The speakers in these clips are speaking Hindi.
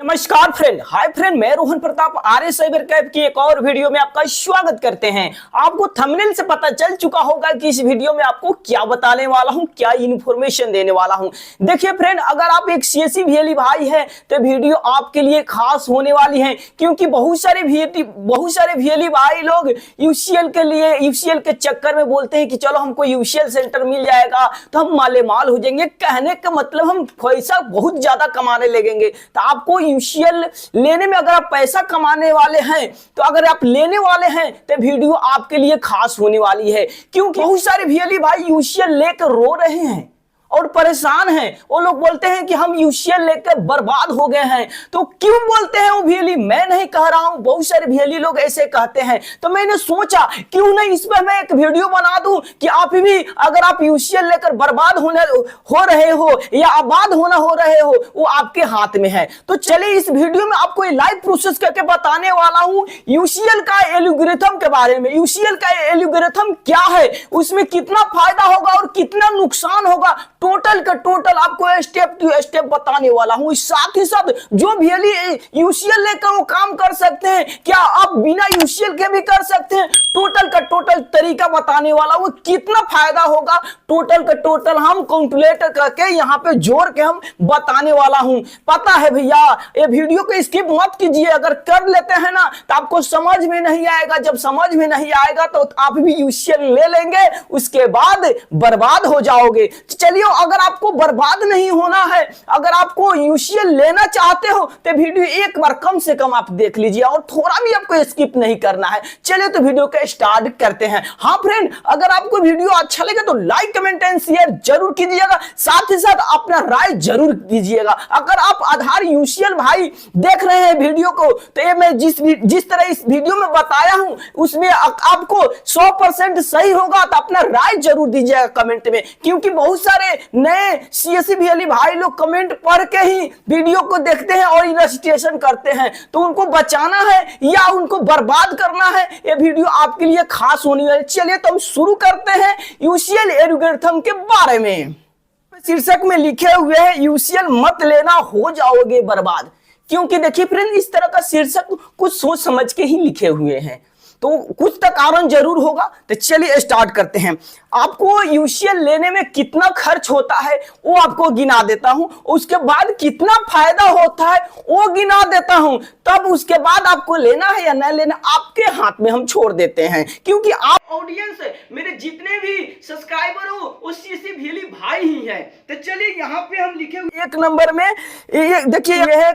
नमस्कार फ्रेंड, हाय फ्रेंड, मैं रोहन प्रताप आर्य साइबर कैफ की एक और वीडियो में आपका स्वागत करते हैं। आपको थंबनेल से पता चल चुका होगा कि इस वीडियो में आपको क्या बताने वाला हूं, क्या इन्फॉर्मेशन देने वाला हूं। देखिए फ्रेंड, अगर आप एक सीएससी वीएलई भाई हैं तो वीडियो आपके लिए खास होने वाली है, क्योंकि बहुत सारे वीएलई भाई लोग यूसीएल के चक्कर में बोलते हैं कि चलो हमको यूसीएल सेंटर मिल जाएगा तो हम माले माल हो जाएंगे। कहने का मतलब हम पैसा बहुत ज्यादा कमाने लगेंगे। तो आपको यूसीएल लेने में अगर आप पैसा कमाने वाले हैं, तो अगर आप लेने वाले हैं तो वीडियो आपके लिए खास होने वाली है, क्योंकि बहुत सारे वीएलई भाई यूसीएल लेकर रो रहे हैं और परेशान हैं। वो लोग बोलते हैं कि हम यूसीएल लेकर बर्बाद हो गए हैं। तो क्यों बोलते हैं वो वीएलई? मैं नहीं कह रहा हूं, बहुत सारे वीएलई लोग ऐसे कहते हैं। तो मैंने सोचा क्यों नहीं इस पर मैं एक वीडियो बना दूं कि आप भी अगर आप यूसीएल लेकर बर्बाद हो रहे हो या आबाद हो रहे हो, वो आपके हाथ में है। तो चलिए इस वीडियो में आपको लाइव प्रोसेस करके बताने वाला हूं यूसीएल का एल्गोरिथम के बारे में। यूसीएल का एल्गोरिथम क्या है, उसमें कितना फायदा होगा और कितना नुकसान होगा, टोटल का टोटल आपको स्टेप टू स्टेप बताने वाला हूं। साथ ही साथ जो वीएलई यूसीएल लेकर वो काम कर सकते हैं, क्या आप बिना यूसीएल के भी कर सकते हैं, टोटल का टोटल तरीका बताने वाला हूं। कितना फायदा होगा टोटल का टोटल हम कैलकुलेटर करके यहां पे जोड़ के हम बताने वाला हूं। पता है भैया, ये वीडियो को स्किप मत कीजिए। अगर कर लेते हैं ना तो आपको समझ में नहीं आएगा। जब समझ में नहीं आएगा तो आप भी यूसीएल ले लेंगे, उसके बाद बर्बाद हो जाओगे। चलिए, अगर आपको बर्बाद नहीं होना है, अगर आपको यूसीएल लेना चाहते हो तो वीडियो एक बार कम से कम आप देख लीजिए और थोड़ा भी आपको स्किप नहीं करना है। चलिए तो वीडियो का स्टार्ट करते हैं। हाँ फ्रेंड, अगर आपको वीडियो अच्छा लगे तो लाइक कमेंट एंड शेयर जरूर कीजिएगा, साथ ही साथ अपना राय जरूर दीजिएगा। अगर आप आधार यूसीएल भाई देख रहे हैं वीडियो को, तो ये मैं जिस तरह इस वीडियो में बताया हूं उसमें आपको 100% सही होगा तो अपना राय जरूर दीजिएगा कमेंट में, क्योंकि बहुत सारे नए सीएससी वीएलई भाई लोग कमेंट पढ़ के ही वीडियो को देखते हैं और रजिस्ट्रेशन करते हैं। तो उनको बचाना है या उनको बर्बाद करना है, ये वीडियो आपके लिए खास होने वाली। चलिए तो हम शुरू करते हैं यूसीएल एल्गोरिथम के बारे में। शीर्षक में लिखे हुए हैं यूसीएल मत लेना, हो जाओगे बर्बाद। क्योंकि देखिए फ्रेंड, इस तरह का शीर्षक कुछ सोच समझ के ही लिखे हुए हैं, तो कुछ तो कारण जरूर होगा। तो चलिए स्टार्ट करते हैं। आपको यूसीएल लेने में कितना खर्च होता है वो आपको गिना देता हूं, उसके बाद कितना फायदा होता है वो गिना देता हूं, तब उसके बाद आपको लेना है या नहीं लेना आपके हाथ में हम छोड़ देते हैं। क्योंकि आप ऑडियंस मेरे जितने भी सब्सक्राइबर हो वो सीएससी वीएलई भाई ही हैं। तो चलिए यहाँ पे हम लिखे हुए एक नंबर में देखिए, ये है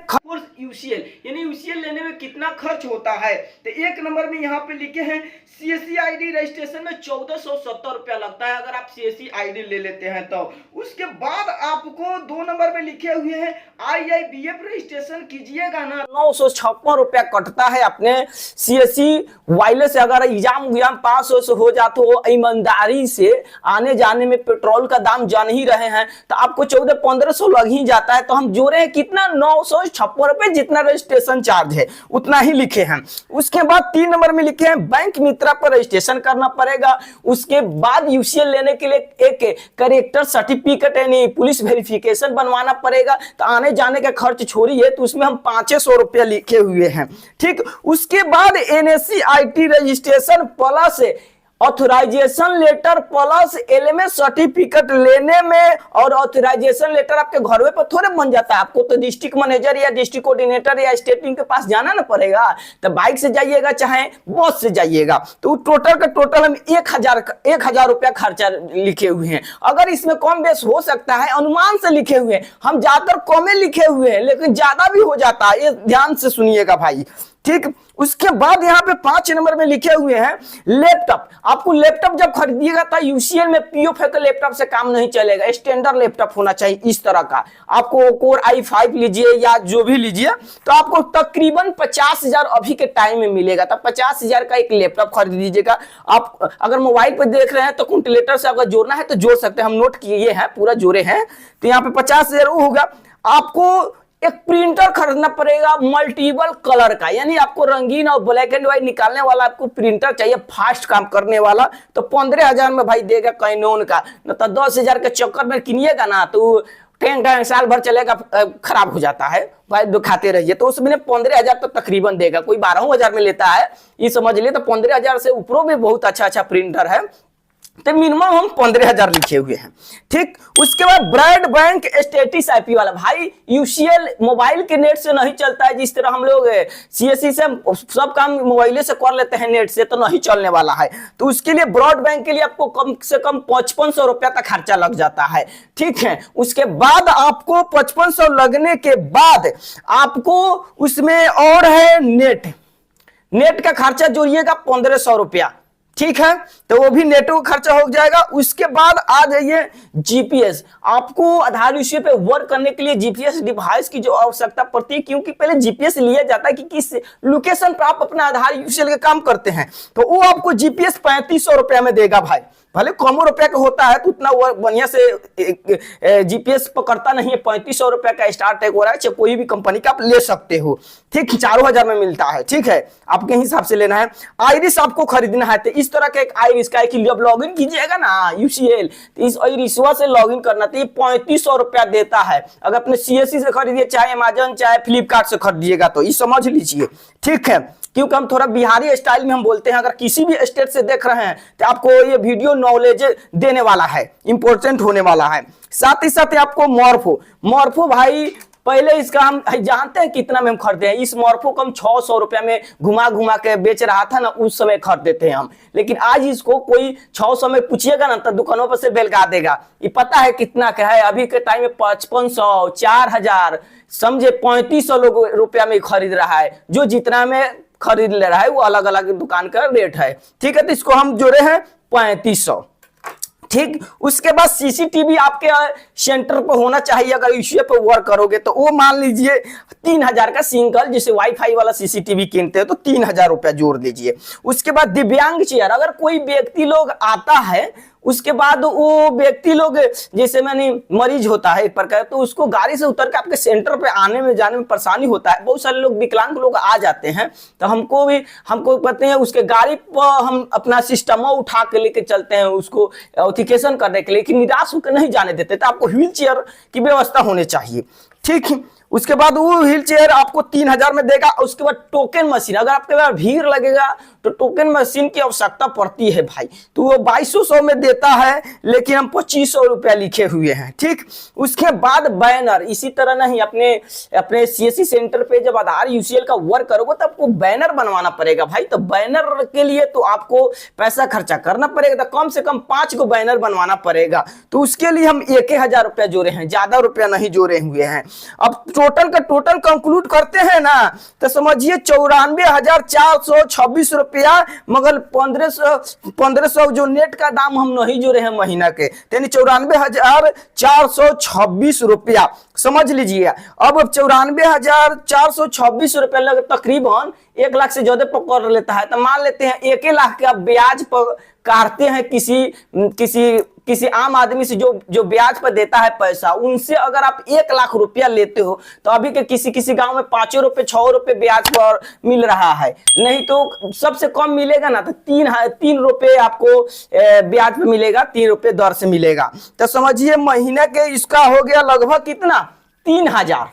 यूसीएल, यानी यूसीएल लेने में कितना खर्च होता है। तो एक नंबर में यहाँ पे लिखे हैं सीएससी आईडी रजिस्ट्रेशन में 1470 रुपया लगता है अगर आप सीएससी आईडी ले लेते हैं तो। उसके बाद आपको 2 नंबर में लिखे हुए हैं आईआईबीएफ रजिस्ट्रेशन कीजिएगा ना, 956 रुपया कटता है अपने सीएससी वायरलेस से। अगर एग्जाम पास हो जाते हो, ईमानदारी से आने जाने में पेट्रोल का दाम जान ही रहे हैं, तो आपको 1400-1500 लग ही जाता है। तो हम जोड़े हैं कितना, 956 रुपए, जितना रजिस्ट्रेशन चार्ज है उतना ही लिखे हैं। उसके बाद 3 नंबर में लिखे हैं बैंक मित्रा पर रजिस्ट्रेशन करना पड़ेगा। उसके बाद यूसीएल लेने के लिए एक कैरेक्टर सर्टिफिकेट यानी पुलिस वेरिफिकेशन बनवाना पड़ेगा। तो आने जाने का खर्च छोड़िए, तो उसमें हम 500 रुपया लिखे हुए हैं। ठीक, उसके बाद NSC IT registration plus authorization letter plus LMS certificate लेने में, और ऑथराइजेशन लेटर आपके घर पे थोड़े बन जाता है, आपको तो डिस्ट्रिक्ट मैनेजर या डिस्ट्रिक्ट कोऑर्डिनेटर या स्टेट टीम के पास जाना ना पड़ेगा। तो बाइक से जाइएगा चाहे बस से जाइएगा, तो टोटल का टोटल हम 1000 रुपया खर्चा लिखे हुए हैं। अगर इसमें कम बेस हो सकता है, अनुमान से लिखे हुए हैं, हम ज्यादातर कम लिखे हुए हैं, लेकिन ज्यादा भी हो जाता है, ये ध्यान से सुनिएगा भाई। ठीक, उसके बाद यहाँ पे 5 नंबर में लिखे हुए हैं लैपटॉप। आपको लैपटॉप जब खरीदिएगा तो यूसीएल में पीओफे के लैपटॉप से काम नहीं चलेगा, स्टैंडर्ड लैपटॉप होना चाहिए इस तरह का। आपको कोर i5 लीजिए या जो भी लीजिए, तो आपको तकरीबन 50,000 अभी के टाइम में मिलेगा। तो 50,000 का एक लैपटॉप खरीद लीजिएगा। आप अगर मोबाइल पर देख रहे हैं तो कैलकुलेटर से अगर जोड़ना है तो जोड़ सकते हैं, हम नोट किए हैं, पूरा जोड़े हैं। तो यहाँ पे 50,000 होगा। आपको एक प्रिंटर खरीदना पड़ेगा मल्टीपल कलर का, यानी आपको रंगीन और ब्लैक एंड व्हाइट निकालने वाला आपको प्रिंटर चाहिए, फास्ट काम करने वाला। तो 15,000 में भाई देगा कैनोन का। न तो 10,000 के चक्कर में किनिएगा ना तो कहीं साल भर चलेगा, खराब हो जाता है भाई, दिखाते रहिए। तो उसमें 15,000 तो तकरीबन देगा, कोई 12,000 में लेता है ये समझ लिए, तो 15,000 से ऊपर भी बहुत अच्छा अच्छा प्रिंटर है, तो मिनिमम हम 15,000 लिखे हुए हैं। ठीक, उसके बाद ब्रॉडबैंड स्टेटस आईपी वाला भाई, यूसीएल मोबाइल के नेट से नहीं चलता है, जिस तरह हम लोग सीएससी से सब काम मोबाइल से कर लेते हैं, नेट से तो नहीं चलने वाला है। तो उसके लिए ब्रॉडबैंड के लिए आपको कम से कम 5500 रुपया का खर्चा लग जाता है। ठीक है, उसके बाद आपको 5500 लगने के बाद आपको उसमें और है नेट का खर्चा जोड़िएगा 1500 रुपया। ठीक है, तो वो भी नेटवर्क खर्चा हो जाएगा। उसके बाद आ जाइए जीपीएस। आपको आधार यूसीएल पे वर्क करने के लिए जीपीएस डिवाइस की जो आवश्यकता पड़ती है, क्योंकि पहले जीपीएस लिया जाता है कि किस लोकेशन पर आप अपना आधार यूसीएल के काम करते हैं, तो वो आपको जीपीएस 3500 रुपया में देगा भाई। भले कम रुपया का होता है तो उतना बढ़िया से जीपीएस पकड़ता नहीं है। 3500 रुपया का स्टार्ट टैग हो रहा है, चाहे कोई भी कंपनी का आप ले सकते हो। ठीक, 4000 में मिलता है। ठीक है, आपके हिसाब से लेना है। आइरिस आपको खरीदना है, तो इस तरह का एक आइरिस का है कि जब लॉगिन कीजिएगा ना यूसीएल, तो इस आइरिसवा से लॉगिन करना, तो ये 3500 रुपया देता है। अगर अपने सीएससी से खरीदिए, चाहे अमेजन चाहे फ्लिपकार्ट से खरीदिएगा, तो ये समझ लीजिए। ठीक है, क्योंकि हम थोड़ा बिहारी स्टाइल में हम बोलते हैं। अगर किसी भी स्टेट से देख रहे हैं तो आपको ये वीडियो नॉलेज देने वाला है, इंपॉर्टेंट होने वाला है। साथ ही साथ आपको मॉर्फो भाई, पहले इसका हम जानते हैं कितना में हम खरीदे हैं। इस मॉर्फो को हम 600 रुपया में घुमा के बेच रहा था ना, उस समय खरीदते हैं हम। लेकिन आज इसको कोई 600 में पूछिएगा ना, तो दुकानों पर से बेलगा देगा। ये पता है कितना का है? अभी के टाइम में 5500, 4000, समझे 3500 रुपया में खरीद रहा है। जो जितना में खरीद ले रहा है वो अलग अलग दुकान का रेट है। ठीक है, तो इसको हम जोड़े हैं 3500। ठीक, उसके बाद सीसीटीवी आपके सेंटर पर होना चाहिए। अगर यूसीएल पे वर्क करोगे तो वो मान लीजिए 3000 का सिंगल, जैसे वाईफाई वाला सीसीटीवी किनते हैं तो 3000 रुपया जोड़ दीजिए। उसके बाद दिव्यांग चेयर, अगर कोई व्यक्ति लोग आता है, उसके बाद वो व्यक्ति लोग जैसे मैंने मरीज होता है एक प्रकार, तो उसको गाड़ी से उतर के आपके सेंटर पे आने में जाने में परेशानी होता है। बहुत सारे लोग विकलांग लोग आ जाते हैं, तो हमको पता है उसके गाड़ी पर हम अपना सिस्टम उठा के लेके चलते हैं उसको ऑथेंटिकेशन करने के लिए, कि निराश होकर नहीं जाने देते। तो आपको व्हील चेयर की व्यवस्था होनी चाहिए। ठीक, उसके बाद वो व्हील चेयर आपको 3000 में देगा। उसके बाद टोकन मशीन, अगर आपके पास भीड़ लगेगा तो टोकन मशीन की आवश्यकता पड़ती है भाई, तो वो 2200 में देता है, लेकिन हम 2500 रुपया लिखे हुए हैं। ठीक, उसके बाद बैनर, इसी तरह नहीं, अपने सीएससी सेंटर पे जब आधार यूसीएल का वर्क करोगे तो आपको बैनर बनवाना पड़ेगा भाई। तो बैनर के लिए तो आपको पैसा खर्चा करना पड़ेगा, तो कम से कम 5 को बैनर बनवाना पड़ेगा। तो उसके लिए हम 1000 रुपया जोड़े हैं, ज्यादा रुपया नहीं जोड़े हुए हैं। अब टोटल का टोटल कंक्लूड करते हैं ना, तो समझिए 94,426 रुपया, मगर 1500 जो नेट का दाम हम नहीं जोड़े हैं महीना के, यानी 94,426 रुपया समझ लीजिए। अब 94,426 रुपया लग तकरीबन 1 लाख से ज्यादा पकड़ लेता है। तो मान लेते हैं 1 लाख का ब्याज पर काटते हैं किसी आम आदमी से जो ब्याज पर देता है पैसा, उनसे अगर आप 1 लाख रुपया लेते हो, तो अभी के किसी गांव में 5 रुपए 6 रुपए ब्याज पर मिल रहा है। नहीं तो सबसे कम मिलेगा ना, तो 3 रुपए आपको ब्याज पे मिलेगा, 3 रुपए दर से मिलेगा। तो समझिए महीने के इसका हो गया लगभग कितना, 3000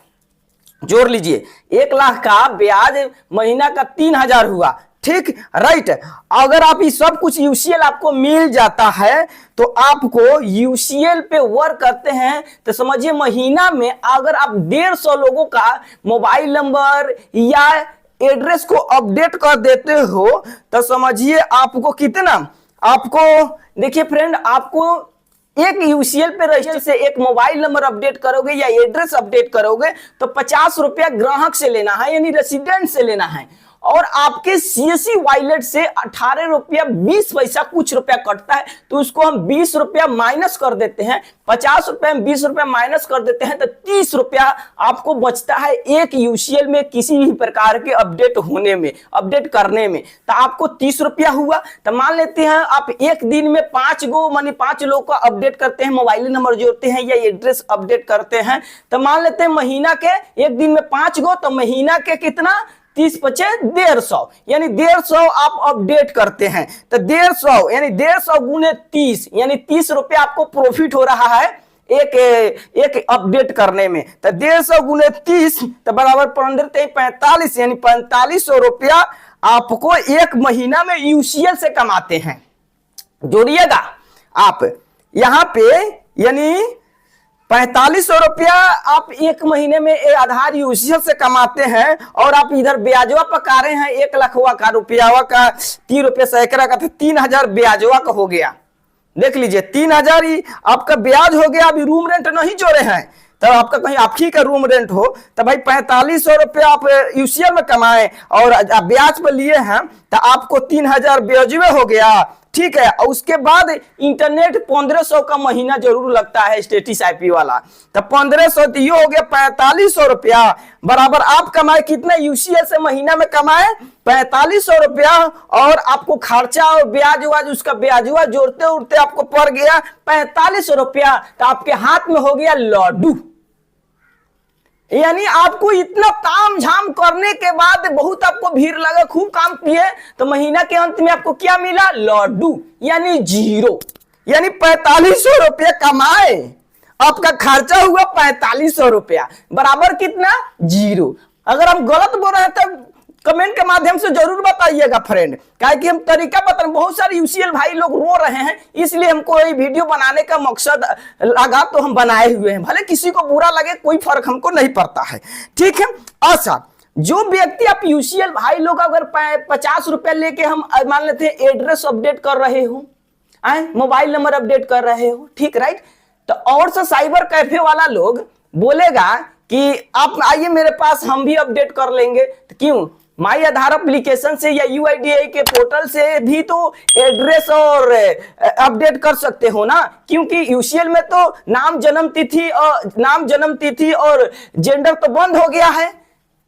जोड़ लीजिए। 1 लाख का ब्याज महीना का 3000 हुआ। ठीक, राइट। अगर आप ये सब कुछ यूसीएल आपको मिल जाता है, तो आपको यूसीएल पे वर्क करते हैं, तो समझिए महीना में अगर आप 150 लोगों का मोबाइल नंबर या एड्रेस को अपडेट कर देते हो, तो समझिए आपको कितना, आपको देखिए फ्रेंड, आपको एक यूसीएल पे रजिस्टर से एक मोबाइल नंबर अपडेट करोगे या एड्रेस अपडेट करोगे तो 50 रुपया ग्राहक से लेना है, यानी रेसिडेंट से लेना है। और आपके सीएससी वॉलेट से 18 रुपया 20 पैसा कुछ रुपया कटता है, तो उसको हम 20 रुपया माइनस कर देते हैं। 50 रुपया में 20 रुपया माइनस कर देते हैं, तो 30 रुपया आपको बचता है एक यूसीएल में किसी भी प्रकार के अपडेट करने में। तो आपको 30 रुपया हुआ। तो मान लेते हैं आप एक दिन में 5 लोग का अपडेट करते हैं, मोबाइल नंबर जोड़ते हैं या एड्रेस अपडेट करते हैं। तो मान लेते हैं महीना के एक दिन में 5 गो, तो महीना के कितना, 30 पचे 150, यानी 150 आप अपडेट करते हैं। तो 150 यानी 150 गुने 30, यानी 30 रुपया आपको प्रॉफिट हो रहा है एक एक अपडेट करने में। तो 150 गुने 30 तो बराबर 15 45, यानी 4500 रुपया आपको एक महीना में यूसीएल से कमाते हैं। जोड़िएगा आप यहां पे, यानी 4500 रुपया आप एक महीने में आधार यूसीएल से कमाते हैं, और आप इधर ब्याजवा पका रहे हैं 1 लाख का, रुपयावा का 3 रुपये सैकड़ा का, 3000 ब्याजवा का हो गया। देख लीजिए 3000 ही आपका ब्याज हो गया। अभी रूम रेंट नहीं जोड़े हैं, तब आपका कहीं आप ही का रूम रेंट हो तो भाई 4500 रुपया आप यूसीएल में कमाए और ब्याज पर लिए हैं तो आपको 3000 ब्याजवे हो गया, ठीक है। और उसके बाद इंटरनेट 1500 का महीना जरूर लगता है स्टेटिस आईपी वाला, तो 1500 तो ये हो गया 4500 रुपया। बराबर आप कमाए कितना यूसीएल से महीना में कमाए 4500 रुपया, और आपको खर्चा और ब्याज वाज उसका ब्याजवा जोड़ते उड़ते आपको पड़ गया 4500 रुपया। तो आपके हाथ में हो गया लड्डू। यानी आपको इतना ताम झाम करने के बाद बहुत आपको भीड़ लगा, खूब काम किए, तो महीना के अंत में आपको क्या मिला? लड्डू, यानी जीरो। यानी 4500 रुपया कमाए, आपका खर्चा हुआ 4500 रुपया, बराबर कितना? जीरो। अगर हम गलत बोल रहे हैं तो कमेंट के माध्यम से जरूर बताइएगा फ्रेंड, काहे कि हम तरीका बता, बहुत सारे यूसीएल भाई लोग रो रहे हैं, इसलिए हमको ये वीडियो बनाने का मकसद लगा तो हम बनाए हुए हैं। भले किसी को बुरा लगे, कोई फर्क हमको नहीं पड़ता है, ठीक है। अच्छा, जो व्यक्ति आप यूसीएल भाई लोग अगर 50 रुपया लेके हम मान लेते हैं एड्रेस अपडेट कर रहे हो, मोबाइल नंबर अपडेट कर रहे हो, ठीक राइट, तो और से साइबर कैफे वाला लोग बोलेगा कि आप आइए मेरे पास, हम भी अपडेट कर लेंगे। तो क्यों? माई आधार एप्लीकेशन से या यूआईडीआई के पोर्टल से भी तो एड्रेस और अपडेट कर सकते हो ना, क्योंकि यूसीएल में तो नाम जन्म तिथि और जेंडर तो बंद हो गया है,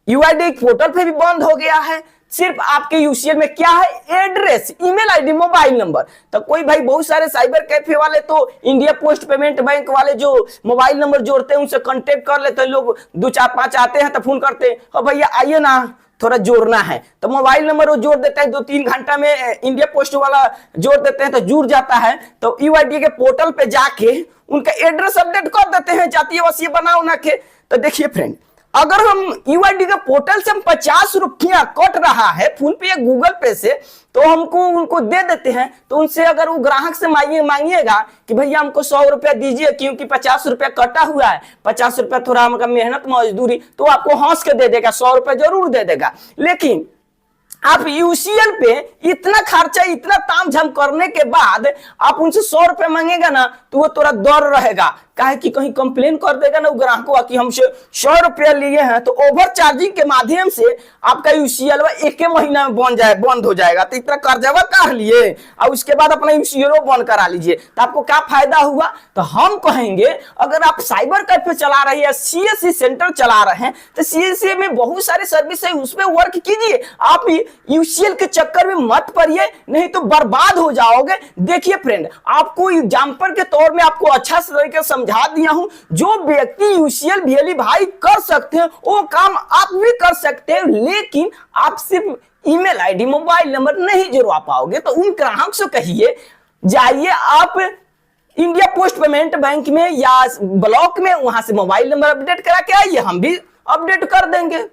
यूआईडीआई पोर्टल पे भी बंद हो गया है। सिर्फ आपके यूसीएल में क्या है? Address, email ID, mobile number. तो कोई भाई, बहुत सारे साइबर कैफे वाले तो इंडिया पोस्ट पेमेंट बैंक वाले जो मोबाइल नंबर जोड़ते हैं उनसे कांटेक्ट कर लेते हैं लोग, 2 4 5 आते हैं तो फोन करते हैं, और भैया आइए ना थोड़ा जोड़ना है, तो मोबाइल नंबर वो जोड़ देता है, 2-3 घंटा में इंडिया पोस्ट वाला जोड़ देते हैं तो जुड़ जाता है। तो यूआईडीआई के पोर्टल पे जाके उनका एड्रेस अपडेट कर देते हैं, जातीय वसीय बना उना के। तो देखिए फ्रेंड, अगर हम यूआईडी के पोर्टल से हम 50 रुपया कट रहा है फोन पे या गूगल पे से, तो हमको उनको दे देते हैं, तो उनसे अगर वो ग्राहक से मांगिएगा कि भैया हमको 100 रुपया दीजिए क्योंकि 50 रुपया कटा हुआ है, 50 रुपया थोड़ा हमका मेहनत मजदूरी, तो आपको हंस के दे देगा, 100 रुपया जरूर दे देगा। लेकिन आप यूसीएल पे इतना खर्चा, इतना तामझाम करने के बाद आप उनसे 100 रुपए मांगेगा ना, तो वो थोड़ा डर रहेगा, काहे कि कहीं कंप्लेन कर देगा ना वो ग्राहकों कि हमसे 100 रुपया लिए हैं, तो ओवर चार्जिंग के माध्यम से आपका यूसीएल एक महीना में बंद हो जाएगा। तो इतना कर्जवा कर लिए और उसके बाद अपना यूसीएल बंद करा लीजिए, तो आपको क्या फायदा हुआ? तो हम कहेंगे अगर आप साइबर कैफे चला रहे हैं, सीएससी सेंटर चला रहे हैं, तो सीएससी में बहुत सारे सर्विस है, उसमें वर्क कीजिए। आप यूसीएल के चक्कर में मत पड़िए, नहीं तो बर्बाद हो जाओगे। देखिए फ्रेंड, आपको एग्जाम्पल के तौर में आपको अच्छा तरीके से समझा दिया हूं, जो व्यक्ति यूसीएल वीएलई भाई कर सकते हैं वो काम आप भी कर सकते हैं, लेकिन आप सिर्फ ईमेल आईडी, मोबाइल नंबर नहीं जुड़वा पाओगे। तो उन ग्राहक से कहिए जाइए आप इंडिया पोस्ट पेमेंट बैंक में या ब्लॉक में, वहां से मोबाइल नंबर अपडेट करा के आइए, हम भी अपडेट कर देंगे।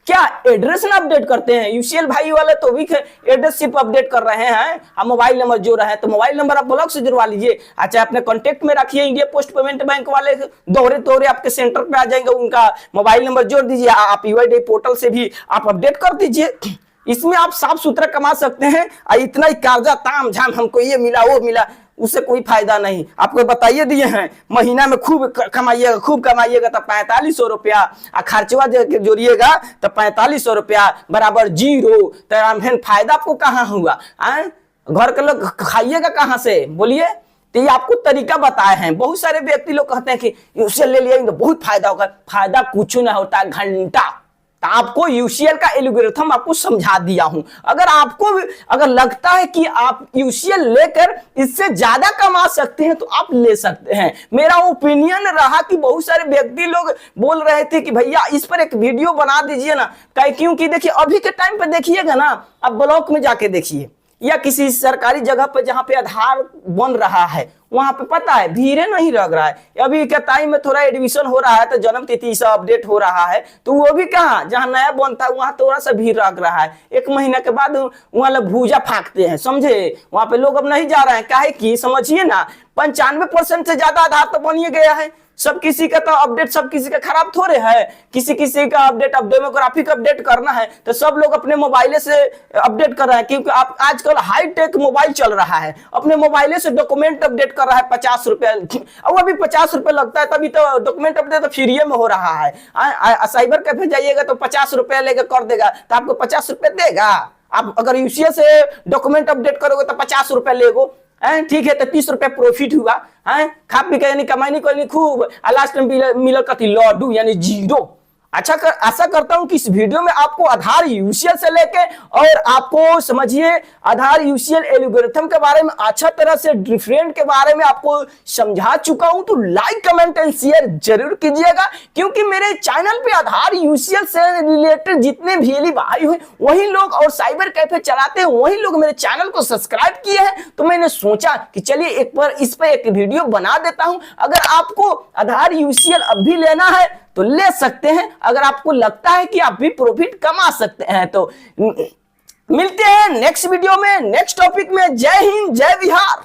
क्या एड्रेस ना अपडेट करते हैं? यूसीएल भाई वाले तो भी एड्रेस सिर्फ अपडेट कर रहे हैं, आप मोबाइल नंबर जोड़ रहे हैं, तो मोबाइल नंबर आप ब्लॉक से जुड़वा लीजिए। अच्छा, अपने कांटेक्ट में रखिए, इंडिया पोस्ट पेमेंट बैंक वाले दौरे आपके सेंटर पे आ जाएंगे, उनका मोबाइल नंबर जोड़ दीजिए, आप यूआईडीआई पोर्टल से भी आप अपडेट कर दीजिए। इसमें आप साफ सुथरा कमा सकते हैं। इतना ही कर्जा ताम झाम, हमको ये मिला वो मिला, उससे कोई फायदा नहीं। आपको बताइए दिए हैं, महीना में खूब कमाइएगा, खूब कमाइएगा तो 4500 रुपया, खर्चवा जोड़िएगा तो 4500 रुपया बराबर जीरो। तो फायदा आपको कहाँ हुआ? घर के लोग खाइएगा कहाँ से? बोलिए। तो ये आपको तरीका बताए हैं। बहुत सारे व्यक्ति लोग कहते हैं कि यूसीएल ले लिया तो बहुत फायदा होगा, फायदा कुछ नहीं होता, घंटा। आपको यूसीएल का एल्गोरिथम आपको समझा दिया हूं। अगर आपको अगर लगता है कि आप यूसीएल लेकर इससे ज्यादा कमा सकते हैं तो आप ले सकते हैं। मेरा ओपिनियन रहा कि बहुत सारे व्यक्ति लोग बोल रहे थे कि भैया इस पर एक वीडियो बना दीजिए ना, क्योंकि देखिए अभी के टाइम पे देखिएगा ना, आप ब्लॉक में जाके देखिए, या किसी सरकारी जगह पर जहां पे आधार बन रहा है वहां पे पता है भीड़ नहीं लग रहा है। अभी क्या टाइम में थोड़ा एडमिशन हो रहा है तो जन्म तिथि सब अपडेट हो रहा है, तो वो भी कहाँ जहां नया बनता है वहां थोड़ा सा भीड़ लग रहा है। 1 महीना के बाद वहां लोग भूजा फाँकते हैं, समझे। वहां पे लोग अब नहीं जा रहे हैं, काहे की समझिए ना, 95% से ज्यादा आधार तो बन ही गया है। सब किसी का तो अपडेट, सब किसी का खराब थोड़े है, किसी किसी का अपडेट, अब डेमोग्राफिक अपडेट करना है तो सब लोग अपने मोबाइल से अपडेट कर रहे हैं, क्योंकि आप आजकल हाईटेक मोबाइल चल रहा है। अपने मोबाइल से डॉक्यूमेंट अपडेट कर रहा है 50 रुपए, और अभी 50 रुपए लगता है, तभी तो डॉक्यूमेंट अपडेट तो फ्री में हो रहा है। साइबर कैफे जाइएगा तो 50 रुपए लेकर कर देगा, तो आपको 50 रुपए देगा। आप अगर यूसीएल से डॉक्यूमेंट अपडेट करोगे तो 50 रुपए लेगो, ठीक है, तो 30 रुपए प्रॉफिट हुआ है। खा पी के यानी कमाई नहीं करनी खूब, लास्ट में मिलल कथी लड्डू यानी जीरो। आशा करता हूं कि इस वीडियो में आपको आधार यूसीएल से लेके और आपको समझिए आधार यूसीएल एल्गोरिथम के बारे में अच्छा तरह से डिफरेंट के बारे में आपको समझा चुका हूं। तो लाइक कमेंट एंड शेयर जरूर कीजिएगा, क्योंकि मेरे चैनल पे आधार यूसीएल से रिलेटेड जितने भी भाई हुए वही लोग और साइबर कैफे चलाते हैं वही लोग मेरे चैनल को सब्सक्राइब किए हैं। तो मैंने सोचा कि चलिए एक बार इस पे एक वीडियो बना देता हूं। अगर आपको आधार यूसीएल अब भी लेना है तो ले सकते हैं, अगर आपको लगता है कि आप भी प्रॉफिट कमा सकते हैं तो। मिलते हैं नेक्स्ट वीडियो में नेक्स्ट टॉपिक में। जय हिंद, जय बिहार।